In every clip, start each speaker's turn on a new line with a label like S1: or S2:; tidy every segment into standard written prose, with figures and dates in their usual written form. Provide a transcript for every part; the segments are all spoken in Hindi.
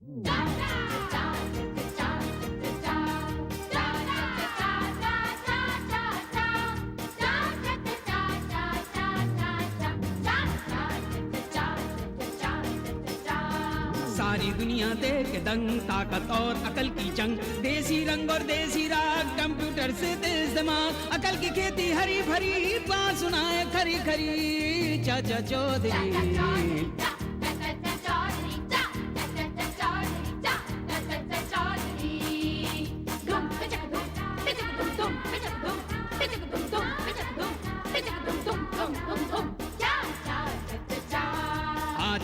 S1: सारी दुनिया देख दंग, ताकत और अकल की जंग, देसी रंग और देसी राग, कंप्यूटर से तेज दिमाग, अकल की खेती हरी भरी, बात सुनाए खरी खरी चाचा चौधरी।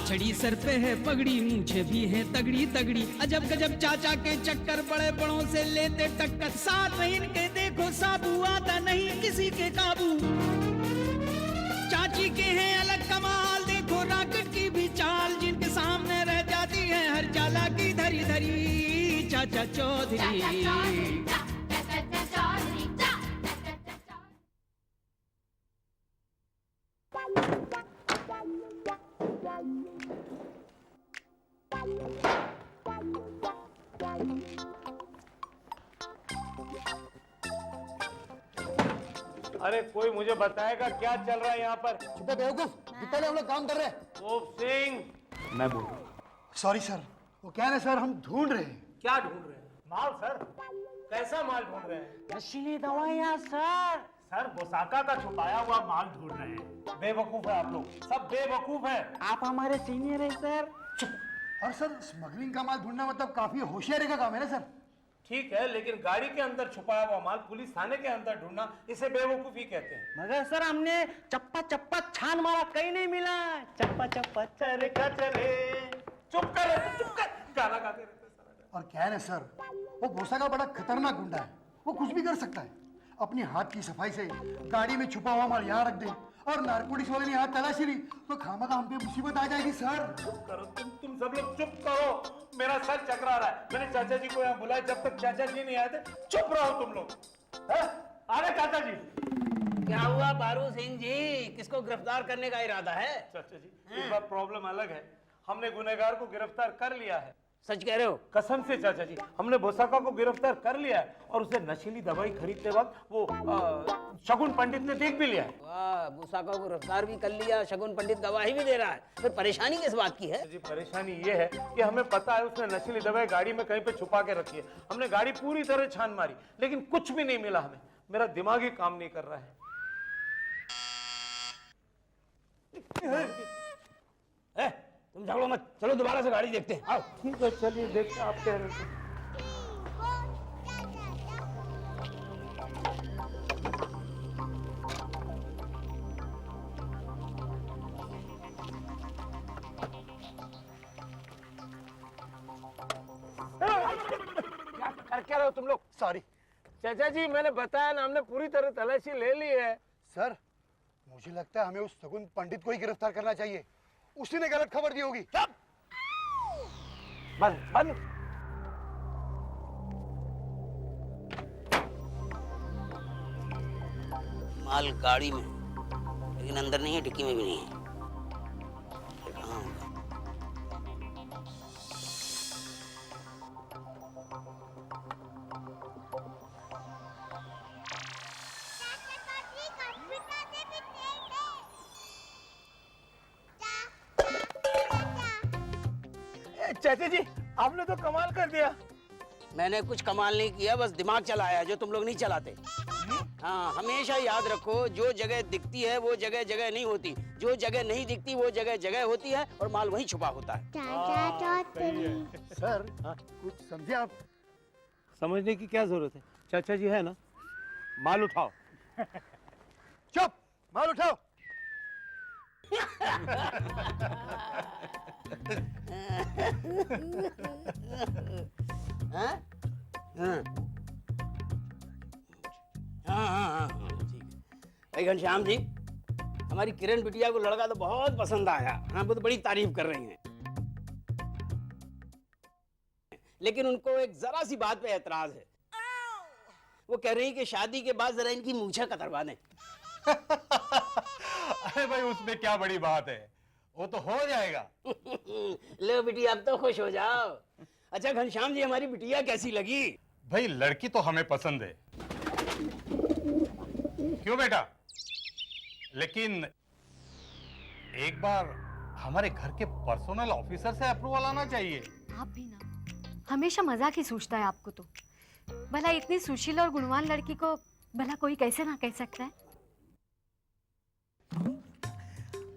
S1: छड़ी सर पे है पगड़ी, मूछे भी है तगड़ी तगड़ी, अजब गजब चाचा के चक्कर, बड़े बड़ों से लेते टक्कर, साथ में इनके देखो साबू, आता नहीं किसी के काबू। चाची के हैं अलग कमाल, देखो रॉकेट की भी चाल, जिनके सामने रह जाती है हर चाला की धरी धरी चाचा चौधरी।
S2: अरे कोई मुझे बताएगा क्या चल रहा है यहाँ पर?
S3: चुप बेवकूफ, पहले हम लोग काम कर रहे हैं।
S2: ओप सिंह, मैं बोल रहा हूँ।
S3: सॉरी सर, वो कह रहे सर हम ढूंढ रहे हैं।
S2: क्या ढूंढ रहे हैं? माल सर। कैसा माल ढूंढ रहे हैं?
S4: नशीली दवाइयाँ सर।
S2: सर बोसाका का छुपाया हुआ माल ढूंढ रहे हैं। बेवकूफ है आप लोग, सब बेवकूफ है।
S4: आप हमारे सीनियर है सर।
S3: और सर स्मगलिंग का माल ढूंढना मतलब काफी होशियारी का काम है ना सर।
S2: ठीक है, लेकिन गाड़ी के अंदर छुपाया हुआ माल पुलिस थाने के अंदर ढूंढना, इसे बेवकूफी कहते हैं।
S4: मगर सर हमने चप्पा चप्पा छान मारा, कहीं नहीं मिला। चप्पा चप्पा चले
S2: चुप कर, चुप कर, गाना गाते रहते हैं।
S3: और क्या है ना सर, वो भोसा का बड़ा खतरनाक गुंडा है, वो कुछ भी कर सकता है। अपनी हाथ की सफाई से गाड़ी में छुपा हुआ माल यहाँ रख दे और नारकोटिक्स वाले ने यहाँ तलाशी ली तो खामखा हम पे मुसीबत आ जाएगी सर।
S2: चुप करो तुम सब लोग चुप करो, मेरा सर चकरा रहा है। मैंने चाचा जी को यहाँ बुलाया, जब तक चाचा जी नहीं आए थे। चुप रहो तुम लोग। अरे चाचा जी।
S5: क्या हुआ बारू सिंह जी, किसको गिरफ्तार करने का इरादा है?
S2: चाचा जी इस बार प्रॉब्लम अलग है, हमने गुनहगार को गिरफ्तार कर लिया है।
S5: सच कह रहे हो?
S2: कसम से चाचा जी, हमने बोसाका को गिरफ्तार कर लिया है और उसे नशीली दवाई खरीदते वक्त वो शगुन पंडित ने देख भी लिया है।
S5: वाह, बोसाका को गिरफ्तार भी कर लिया, शगुन पंडित गवाही भी दे रहा है। फिर परेशानी किस बात की है?
S2: जी परेशानी ये है कि हमें पता है उसने नशीली दवाई गाड़ी में कहीं पे छुपा के रखी है। हमने गाड़ी पूरी तरह छान मारी लेकिन कुछ भी नहीं मिला हमें। मेरा दिमाग ही काम नहीं कर रहा है।
S5: तुम झगड़ो मत, चलो दोबारा से गाड़ी देखते हैं। आओ।
S2: ठीक है चलिए देखते हैं, आप कह रहे थे। क्या रहे हो तुम लोग?
S3: सॉरी
S2: चाचा जी, मैंने बताया ना, हमने पूरी तरह तलाशी ले ली है।
S3: सर मुझे लगता है हमें उस शगुन पंडित को ही गिरफ्तार करना चाहिए, उसी ने गलत खबर दी होगी।
S2: बंद बंद।
S5: माल गाड़ी में, लेकिन अंदर नहीं है, डिक्की में भी नहीं है। कहाँ होगा?
S2: चाचा जी आपने तो कमाल कर दिया।
S5: मैंने कुछ कमाल नहीं किया, बस दिमाग चलाया जो तुम लोग नहीं चलाते। हाँ, हमेशा याद रखो, जो जगह दिखती है वो जगह जगह नहीं होती, जो जगह नहीं दिखती वो जगह जगह होती है और माल वहीं छुपा होता है।
S3: सर कुछ समझे आप?
S2: समझने की क्या जरूरत है, चाचा जी है ना। माल उठाओ।
S3: चुप, माल उठाओ।
S5: हाँ? हाँ। हाँ, ठीक है। भाई घनश्याम जी, हमारी किरण बिटिया को लड़का तो बहुत पसंद आया। हाँ, वो तो बड़ी तारीफ कर रही हैं, लेकिन उनको एक जरा सी बात पे एतराज है। वो कह रही कि शादी के बाद जरा इनकी मूछें कतरवा दें।
S6: अरे भाई उसमें क्या बड़ी बात है, वो तो हो जाएगा।
S5: लो बिटिया, अब तो खुश हो जाओ। अच्छा घनश्याम जी, हमारी बिटिया कैसी लगी?
S6: भाई लड़की तो हमें पसंद है। क्यों बेटा? लेकिन एक बार हमारे घर के पर्सनल ऑफिसर से अप्रूवल आना चाहिए।
S7: आप भी ना हमेशा मजाक ही सोचता है आपको तो। भला इतनी सुशील और गुणवान लड़की को भला कोई कैसे ना कह सकता है?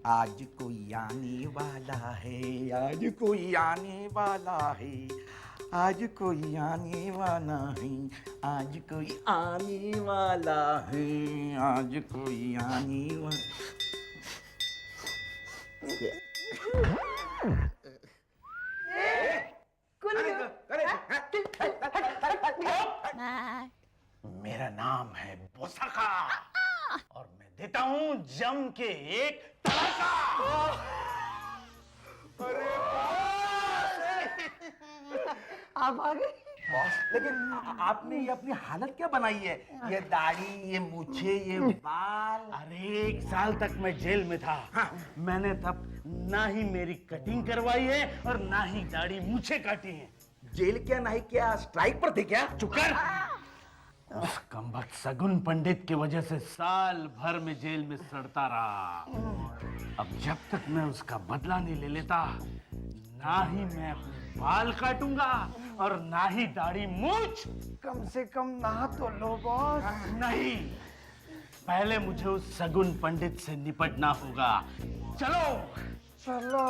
S8: आज कोई आने वाला है, आज कोई आने वाला है, आज कोई आने वाला है, आज कोई आने वाला है, आज कोई आने वाला।
S2: मेरा नाम है बोसाका और मैं देता हूं जम के एक तड़का। अरे
S8: आप आ गए बॉस। लेकिन आपने ये अपनी हालत क्या बनाई है? ये दाढ़ी, ये मूछे, ये बाल।
S2: अरे 1 साल तक मैं जेल में था। हाँ। मैंने तब ना ही मेरी कटिंग करवाई है और ना ही दाढ़ी मूछे काटी है।
S8: जेल क्या नहीं क्या, स्ट्राइक पर थे क्या?
S2: चुप कर। उस कमबख्त सगुन पंडित की वजह से साल भर में जेल में सड़ता रहा। अब जब तक मैं उसका बदला नहीं ले लेता, ना ही मैं अपने बाल काटूंगा और ना ही दाढ़ी मूछ।
S8: कम से कम नहा तो लो बॉस।
S2: नहीं, पहले मुझे उस सगुन पंडित से निपटना होगा। चलो
S8: चलो।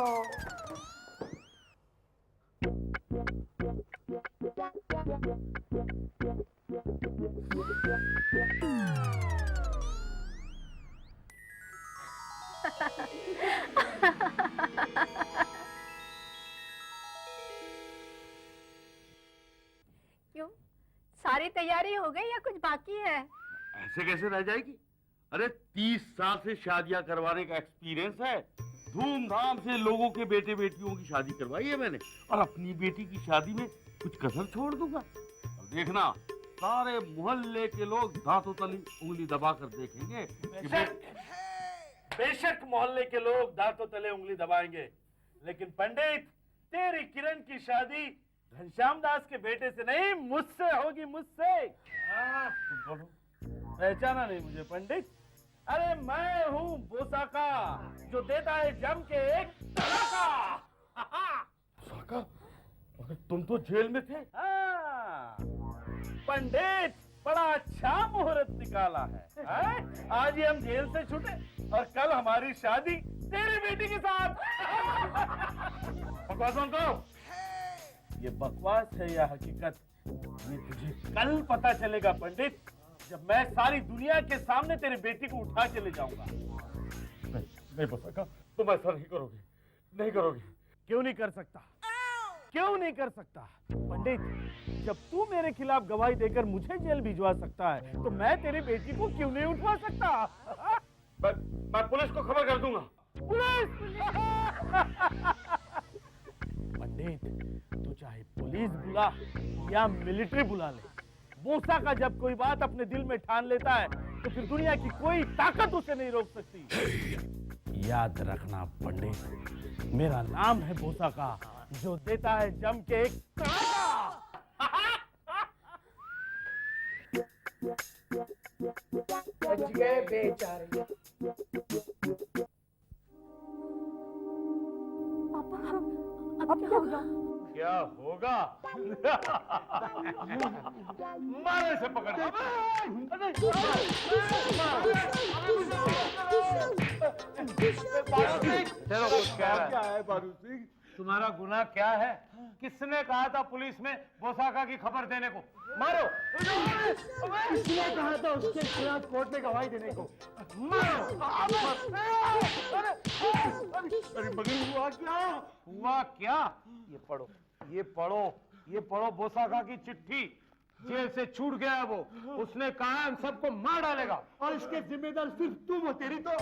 S7: क्यों, सारी तैयारी हो गई या कुछ बाकी है?
S9: ऐसे कैसे रह जाएगी? अरे 30 साल से शादियां करवाने का एक्सपीरियंस है। धूमधाम से लोगों के बेटे बेटियों की शादी करवाई है मैंने, और अपनी बेटी की शादी में कुछ कसर छोड़ दूंगा। और देखना, सारे मोहल्ले के लोग दांतों तली उंगली दबाकर देखेंगे कि
S2: बेशक मोहल्ले के लोग दांतों तले उंगली दबाएंगे, लेकिन पंडित, तेरी किरण की शादी घनश्याम दास के बेटे से नहीं, मुझसे होगी, मुझसे। तुम बोलो, पहचाना नहीं मुझे पंडित? अरे मैं हूँ बोसाका, जो देता है जम के एक तड़का।
S9: बोसाका, अरे तुम तो जेल में थे।
S2: हाँ, पंडित बड़ा अच्छा मुहूर्त निकाला है? आज ही हम जेल से छूटे और कल हमारी शादी तेरी बेटी के साथ। बकवास बंद करो। ये बकवास है या हकीकत, ये तुझे कल पता चलेगा पंडित, जब मैं सारी दुनिया के सामने तेरी बेटी को उठा के ले जाऊंगा।
S9: नहीं बोसाका, तुम ऐसा नहीं करोगे, नहीं करोगे।
S2: क्यों नहीं कर सकता? क्यों नहीं कर सकता? पंडित, जब तू मेरे खिलाफ गवाही देकर मुझे जेल भिजवा सकता है, तो मैं तेरी बेटी को क्यों नहीं उठवा सकता?
S9: मैं पुलिस को खबर कर दूंगा।
S2: पुलिस? पंडित, तू चाहे पुलिस बुला या मिलिट्री बुला ले, बोसा का जब कोई बात अपने दिल में ठान लेता है, तो फिर दुनिया की कोई ताकत उसे नहीं रोक सकती। याद रखना पंडित, मेरा नाम है बोसा का, जो देता है जम के एक तड़का।
S8: बच गए बेचारे।
S7: अब क्या होगा?
S2: क्या होगा? मारे से पकड़। क्या है बारू सिंह, तुम्हारा गुनाह क्या है? किसने कहा था पुलिस में बोसाका की खबर देने को? मारो।
S3: किसने कहा था उसके खिलाफ कोर्ट में गवाही देने को?
S2: मारो। अरे मगर हुआ क्या? हुआ क्या? ये पढ़ो, ये पढ़ो, ये पढ़ो बोसाका की चिट्ठी। जेल से छूट गया है वो। उसने कहा हम सबको मार डालेगा,
S3: और इसके जिम्मेदार सिर्फ तुम हो। तेरी तो
S2: अरे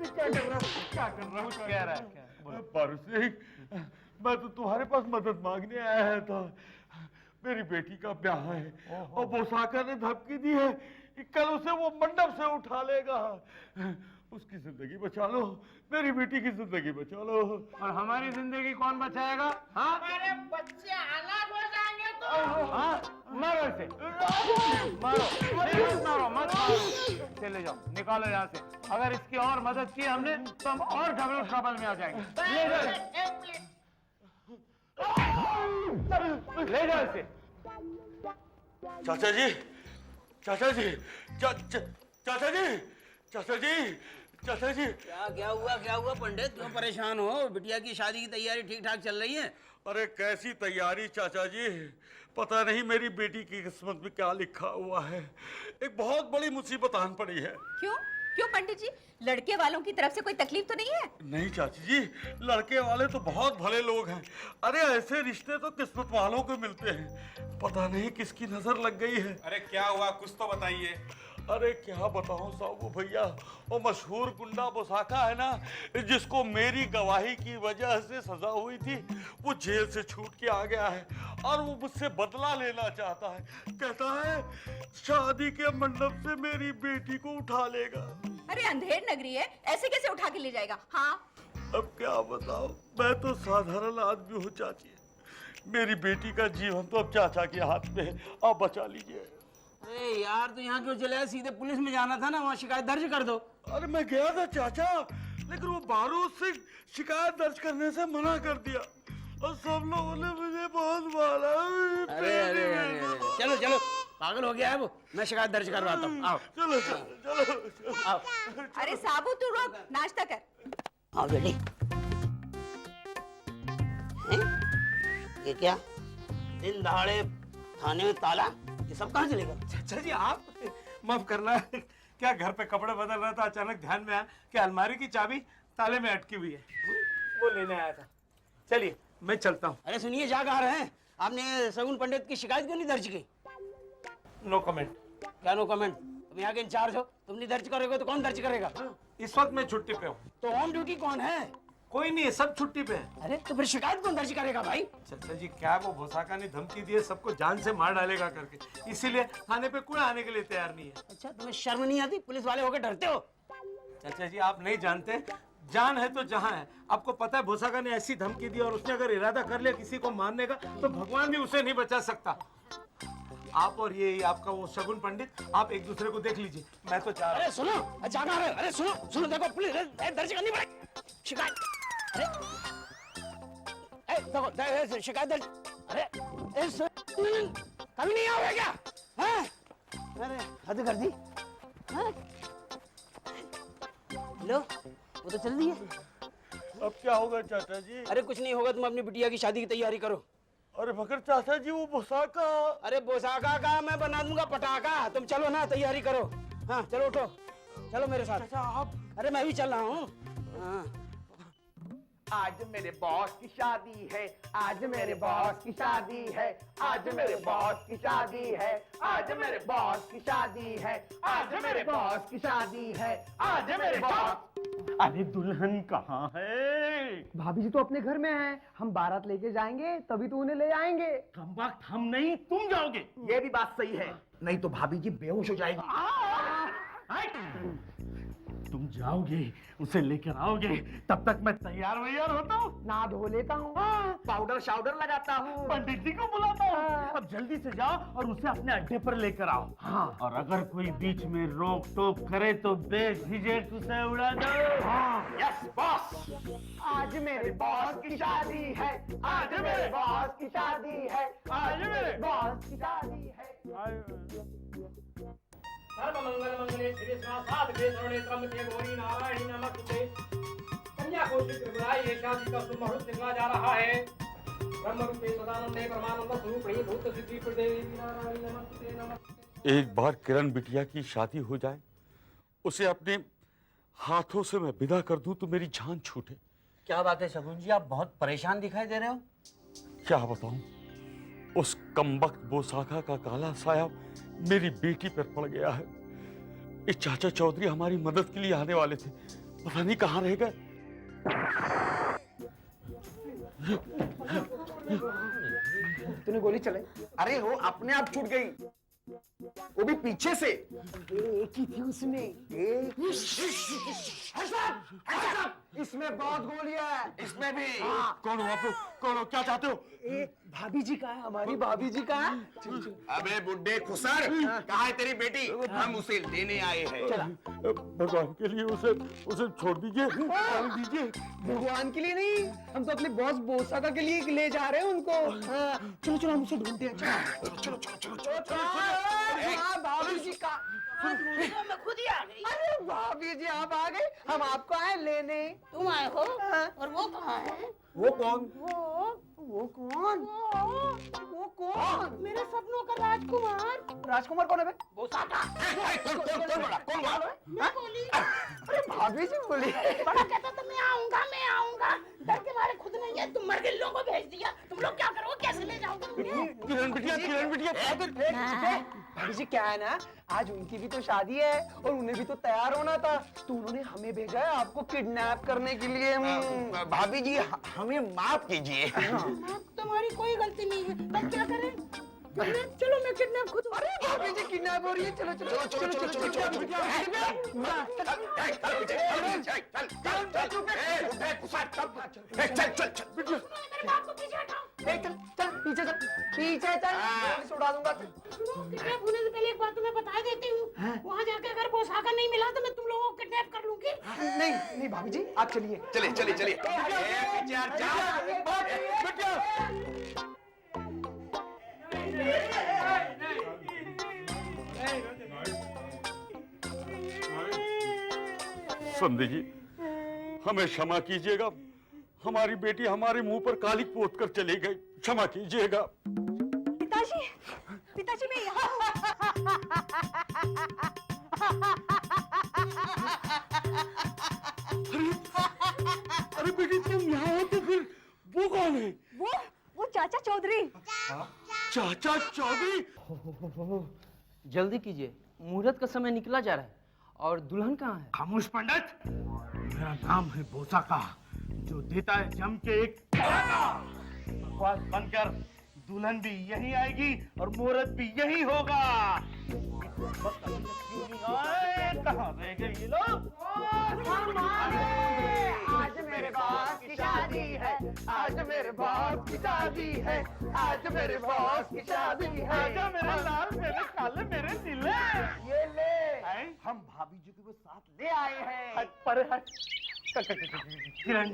S2: क्या कर रहा हूँ? क्या कर रहा हूँ? कह रहा है?
S9: बारू सिंह, मैं तो तुम्हारे पास मदद मांगने आया था। मेरी बेटी का ब्याह है और बोसाका ने धमकी दी है कि कल उसे वो मंडप से उठा लेगा। उसकी जिंदगी बचा लो, मेरी बेटी की जिंदगी बचा लो।
S2: और हमारी जिंदगी कौन बचाएगा? हाँ,
S8: हमारे बच्चे अलग हो जाएंगे तो
S2: हाँ, मारो इसे, मारो, मारो, मत मारो, चले जाओ, निकालो यहाँ से। अगर इसकी और मदद की हमने तो हम और ट्रबल में आ जाएंगे। ले जाओ इसे।
S9: चाचा जी, चाचा जी, चाचा जी, चाचा जी, चाचा जी।
S5: क्या हुआ पंडित? क्यों परेशान हो? बिटिया की शादी की तैयारी ठीक ठाक चल रही है?
S9: अरे कैसी तैयारी चाचा जी, पता नहीं मेरी बेटी की किस्मत में क्या लिखा हुआ है। एक बहुत बड़ी मुसीबत आन पड़ी है।
S10: क्यों क्यों पंडित जी, लड़के वालों की तरफ से कोई तकलीफ तो नहीं है?
S9: नहीं चाची जी, लड़के वाले तो बहुत भले लोग हैं। अरे ऐसे रिश्ते तो किस्मत वालों को मिलते हैं। पता नहीं किसकी नजर लग गई है।
S6: अरे क्या हुआ, कुछ तो बताइए।
S9: अरे क्या बताऊं साहू भैया, वो मशहूर गुंडा बोसाखा है ना, जिसको मेरी गवाही की वजह से सजा हुई थी, वो जेल से छूट के आ गया है और वो मुझसे बदला लेना चाहता है। कहता है शादी के मंडप से मेरी बेटी को उठा लेगा।
S10: अरे अंधेर नगरी है, ऐसे कैसे उठा के ले जाएगा? हाँ,
S9: अब क्या बताओ, मैं तो साधारण आदमी हूँ चाची। मेरी बेटी का जीवन तो अब चाचा के हाथ में है, आप बचा लीजिए।
S5: अरे यार, तो यहाँ क्यों चले आए? सीधे पुलिस में जाना था ना, वहाँ शिकायत दर्ज कर दो।
S9: अरे मैं गया था चाचा, लेकिन वो बारूद से शिकायत दर्ज करने से मना कर दिया और सब लोगों ने मुझे बहुत मारा।
S5: अरे चलो चलो, पागल हो गया है वो। मैं शिकायत दर्ज करवाता हूँ, आओ।
S9: चलो चलो चलो
S5: आओ।
S10: अरे साबू तू रुक, नाश्ता कर।
S5: आओ बेटी। ये क्या दिन दहाड़े थाने में ताला? ये सब कहाँ चलेगा?
S2: चाचा जी आप माफ करना, क्या घर पे कपड़े बदल रहा था, अचानक ध्यान में आया कि अलमारी की चाबी ताले में अटकी हुई है, वो लेने आया था। चलिए मैं चलता हूँ।
S5: अरे सुनिए, जा कहाँ रहे हैं? आपने सगुन पंडित की शिकायत क्यों नहीं दर्ज की?
S2: No comment.
S5: क्या नो कमेंट? तुम यहाँ के इंचार्ज हो, तुम नहीं दर्ज करोगे तो कौन दर्ज करेगा?
S2: इस वक्त मैं छुट्टी पे हूँ।
S5: तो ऑन ड्यूटी कौन है?
S2: कोई नहीं है, सब छुट्टी पे है।
S5: अरे तो फिर शिकायत कौन दर्ज करेगा भाई?
S2: चाचा जी क्या वो भोसाका ने धमकी दी है सबको जान से मार डालेगा करके, इसीलिए थाने पे कोई आने के लिए तैयार नहीं है।
S5: अच्छा, तुम्हें शर्म नहीं आती? पुलिस वाले होकर डरते हो?
S2: चाचा जी आप नहीं जानते, जान है तो जहाँ है। आपको पता है भोसाका ने ऐसी धमकी दी और उसने अगर इरादा कर लिया किसी को मारने का तो भगवान भी उसे नहीं बचा सकता। आप और ये आपका वो शगुन पंडित, आप एक दूसरे को देख लीजिए। मैं तो चाह रहा हूं।
S5: अरे सुनो, जागा रहे। अरे सुनो सुनो, देखो पुलिस दर्ज करनी पड़ेगी शिकायत। अरे देखो शिकायत दर्ज। अरे कभी नहीं आओगे क्या? हाँ? अरे हद कर दी। हाँ? लो, वो तो चल दी है।
S9: अब क्या होगा चाचा जी?
S5: अरे कुछ नहीं होगा, तुम अपनी बिटिया की शादी की तैयारी करो।
S9: अरे मगर चाचा जी वो बोसाका।
S5: अरे बोसाका का मैं बना दूंगा पटाखा। तुम चलो ना, तैयारी करो। हाँ चलो, उठो, चलो मेरे साथ।
S9: चाचा आप?
S5: अरे मैं भी चल रहा हूँ। हाँ।
S8: आज मेरे बॉस की शादी है, आज मेरे बॉस की शादी है, आज मेरे बॉस की शादी है, आज मेरे बॉस की शादी है, आज मेरे बॉस की शादी है, आज मेरे बॉस।
S2: अरे दुल्हन कहाँ है?
S4: भाभी जी तो अपने घर में हैं, हम बारात लेके जाएंगे तभी तो उन्हें ले आएंगे।
S2: कम वक्त हम नहीं, तुम जाओगे।
S8: ये भी बात सही है, नहीं तो भाभी जी बेहोश हो जाएगी।
S2: तुम जाओगे, उसे लेकर आओगे, तब तक मैं तैयार वैयार होता हूँ,
S4: ना धो लेता हूँ,
S8: पाउडर शाउडर लगाता हूँ,
S2: पंडित जी को बुलाता हूँ। अब जल्दी से जाओ और उसे अपने अड्डे पर लेकर आओ।
S4: हाँ।
S2: और अगर कोई बीच में रोक टोक करे तो बेझिझक उसे उड़ा दो।
S8: Yes boss. आज मेरे बॉस की शादी है, आज मेरे बॉस की शादी है, आज मेरे बॉस की शादी है।
S1: सर्वमंगल मंगले श्री साधके शरणे त्र्यंबके गौरी नारायणी नमस्ते। कन्या कोटि त्रिपुराई ये शादी का शुभ मुहूर्त निकला जा रहा है। ब्रह्म रूपे सदानंदे परमानंद स्वरूप ही भूत सिद्धि प्रदेवी नारायणी नमस्ते नमस्ते।
S9: एक बार किरण बिटिया की शादी हो जाए, उसे अपने हाथों से मैं विदा कर दूं तो मेरी जान छूटे।
S5: क्या बात है शगुन जी, आप बहुत परेशान दिखाई दे रहे हो।
S9: क्या बताऊं, उस कमबख्त बोसाखा का काला साया मेरी बेटी पर पड़ गया है। ये चाचा चौधरी हमारी मदद के लिए आने वाले थे, पता नहीं कहाँ रह गए।
S8: तूने गोली चलाई? अरे वो अपने आप छूट गई। वो भी पीछे से।
S4: एक ही थी उसमें। इसमें बहुत गोलियां है।
S8: इसमें भी।
S9: कौन हो आप लोग? कौन हो? क्या चाहते हो?
S4: भाभी जी का है, हमारी भाभी जी का है।
S8: अबे बुड्ढे खुसर, कहाँ है तेरी बेटी? हम उसे लेने आए हैं।
S9: भगवान के लिए उसे छोड़ दीजिए, छोड़ दीजिए।
S4: भगवान के लिए नहीं, हम तो अपने बॉस बोसाका के लिए ले जा रहे हैं उनको। चलो चलो हम उसे ढूंढते हैं। चलो भाभी जी का।
S5: मैं खुद ही आ गई।
S4: अरे भाभी जी आप आ गए, हम आपको आए लेने।
S5: तुम आए हो और वो कहाँ है?
S4: वो कौन? वो कौन? वो कौन?
S5: मेरे सपनों का राजकुमार।
S4: राजकुमार कौन है बे?
S5: बोसाका।
S8: कौन बोला?
S5: मैं बोली।
S4: अरे भाभी जी बोली।
S5: बड़ा कहता था मैं आऊंगा। डर के मारे खुद नहीं है, तुम मर गए, लोगों को भेज दिया। तुम लोग क्या करोगे? कैसे ले जाओगे मुझे?
S9: किरण बिटिया।
S4: भाभी जी क्या है ना, आज उनकी भी तो शादी है और उन्हें भी तो तैयार होना था, तो उन्होंने हमें भेजा है आपको किडनैप करने के लिए।
S8: भाभी जी हमें माफ कीजिए।
S5: तुम्हारी कोई गलती नहीं है, अब क्या करें? चलो मैं किडनैप खुद।
S4: अरे भाभी जी किडनैप हो रही है। चलो पीछे चल, उड़ा दूंगा।
S5: किडनैप होने से पहले एक बात तुम्हें बता देती हूँ, वहाँ जाके अगर बोसाका नहीं मिला तो मैं तुम लोगों को किडनैप कर लूंगी।
S4: नहीं भाभी जी आप चलिए।
S8: चलिए।
S9: संधि जी, हमें क्षमा कीजिएगा। हमारी बेटी हमारे मुंह पर काली पोत कर चली गई, क्षमा कीजिएगा।
S10: पिताजी मैं यहाँ
S9: अरे बेटी तुम यहाँ हो तो फिर वो कौन है?
S10: वो चाचा चौधरी।
S9: चाचा चौधरी।
S11: जल्दी कीजिए, मुहूर्त का समय निकला जा रहा है। और दुल्हन कहाँ है?
S2: खामोश पंडित, मेरा नाम है बोसाका, जो देता है जम के एक बकवास बनकर। दुल्हन भी यही आएगी और मुहूर्त भी यही होगा। कहाँ रह गए ये लोग?
S4: आज मेरे बॉस की शादी है, आज मेरे बॉस की शादी है, आज मेरे बॉस की शादी है।
S2: आजा मेरे लाल, मेरे काले, मेरे नीले।
S4: ये ले, हम भाभी जी को साथ ले आए हैं।
S2: हट पर हट। किरण,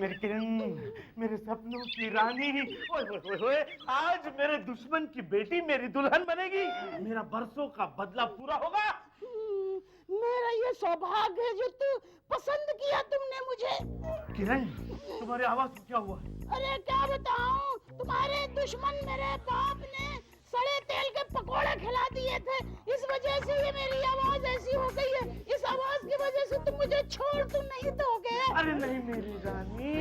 S2: मेरी किरण, मेरे सपनों की रानी। ओए, आज मेरे दुश्मन की बेटी मेरी दुल्हन बनेगी। मेरा बरसों का बदला पूरा होगा।
S5: मेरा ये सौभाग्य है जो तू पसंद किया तुमने मुझे।
S2: किरण, तुम्हारी आवाज को क्या हुआ?
S5: अरे क्या बताऊं, तुम्हारे दुश्मन मेरे बाप ने सड़े तेल के पकोड़े खिला दिए थे, इस वजह से ये मेरी आवाज ऐसी हो गई है। इस आवाज की वजह से तुम मुझे छोड़ तो नहीं दोगे?
S2: अरे नहीं मेरी रानी,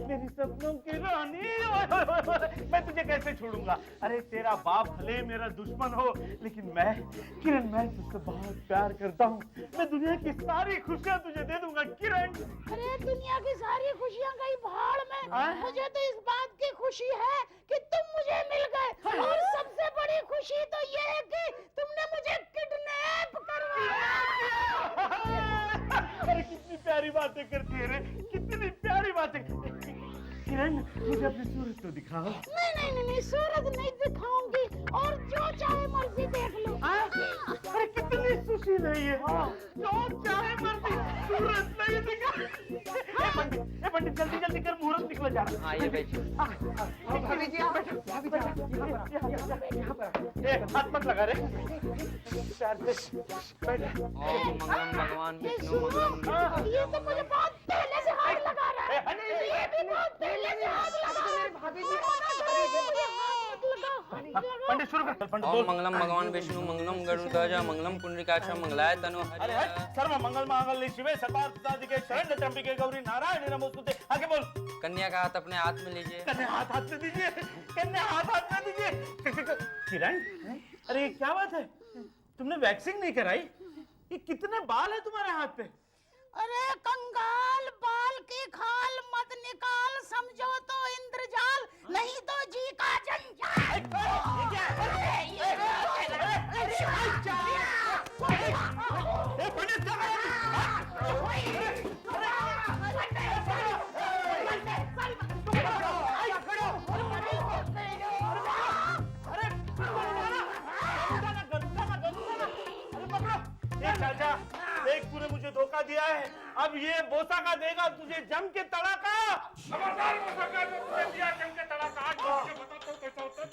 S2: मेरी सपनों की रानी, मैं तुझे कैसे छोड़ूंगा? अरे तेरा बाप भले मेरा दुश्मन हो, लेकिन मैं किरण, मैं तुझसे बहुत प्यार करता हूँ। मैं दुनिया की सारी खुशियाँ तुझे दे दूंगा किरण।
S5: अरे दुनिया की सारी खुशियाँ गई भाड़ में, मुझे तो इस बात की खुशी है कि तुम मुझे मिल गए, और सबसे बड़ी खुशी तो ये है कि तुमने मुझे किडनैप करवाया।
S2: अरे कितनी प्यारी बातें करती है रे, कितनी प्यारी बातें। किरण, मुझे अपनी सूरत तो दिखाओ।
S5: नहीं, सूरत नहीं दिखाऊंगी, और जो चाहे मर्जी देख लो।
S2: अरे कितनी सुशील है ये, जो चाहे मर्जी, सूरत नहीं दिखा। पंडित जल्दी कर, मुहूर्त निकल जा रहा है।
S11: हाँ ये बैठिए।
S4: भाभी जी आप बैठो, भाभी जी यहाँ पर।
S2: हाथ मत लगा रे।
S11: ओम मंगलम भगवान विष्णु मंगलम।
S5: ये तो मुझे बहुत पहले से हाथ लगा रहा है। ये भी बहुत पहले से हाथ लगा रहा है।
S4: भाभी जी
S2: पंडित शुरू कर। पंडित
S11: ओम
S2: बोल।
S11: मंगलम भगवान विष्णु मंगलम गरुड़ध्वज मंगलम पुंडरीकाक्ष मंगलाय तनो
S2: अरे हट, सर्व मंगल मांगल्ये शिवे सर्वार्थ साधिके शरण्य त्र्यंबके गौरी नारायणी नमोस्तुते। आगे बोल।
S11: कन्या का हाथ अपने हाथ में लीजिए।
S2: कन्या हाथ में दीजिए, कन्या हाथ में दीजिए। किरण, अरे ये क्या बात है? तुमने वैक्सिंग नहीं कराई? ये कितने बाल है तुम्हारे हाथ पे?
S5: अरे कंगाल, बाल की खाल मत निकाल, समझो तो इंद्रजाल, नहीं तो जी का जंजाल।
S9: अब ये बोसाका देगा तुझे जम के तड़ाका। खबरदार बोसाका, जो तुझे दिया जम के तड़ाका, आज मैं तुझे बताता हूँ कैसा होता है।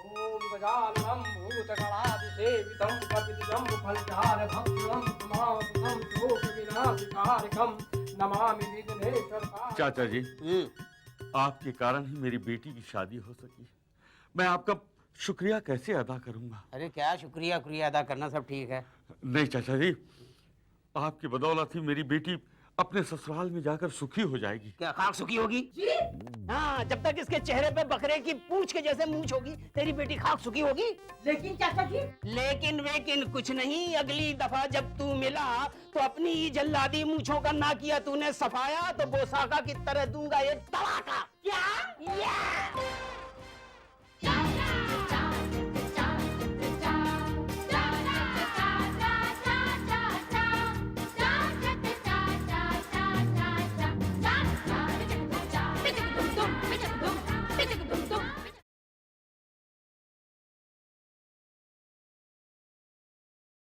S11: ओम गजाननम भूतगणाधिसेवितं कपितजं फलचार भक्षणं समासुतं शोकविनाशकारकं नमामि विघ्नेश्वरपाद।
S9: चाचा जी, आपके कारण ही मेरी बेटी की शादी हो सकी। मैं आपका शुक्रिया कैसे अदा करूंगा?
S5: अरे क्या शुक्रिया अदा करना, सब ठीक है।
S9: नहीं चाचा जी, आपकी बदौलत ही मेरी बेटी अपने ससुराल में जाकर सुखी हो जाएगी।
S5: क्या खाक सुखी होगी? हाँ, जब तक इसके चेहरे पे बकरे की पूंछ के जैसे मूंछ होगी, तेरी बेटी खाक सुखी होगी।
S10: लेकिन चाचा जी,
S5: लेकिन कुछ नहीं। अगली दफा जब तू मिला तो अपनी ही जल्लादी मूंछों का ना किया तूने सफाया, तो बोसाका की तरह दूंगा ये तड़ाका।
S10: क्या?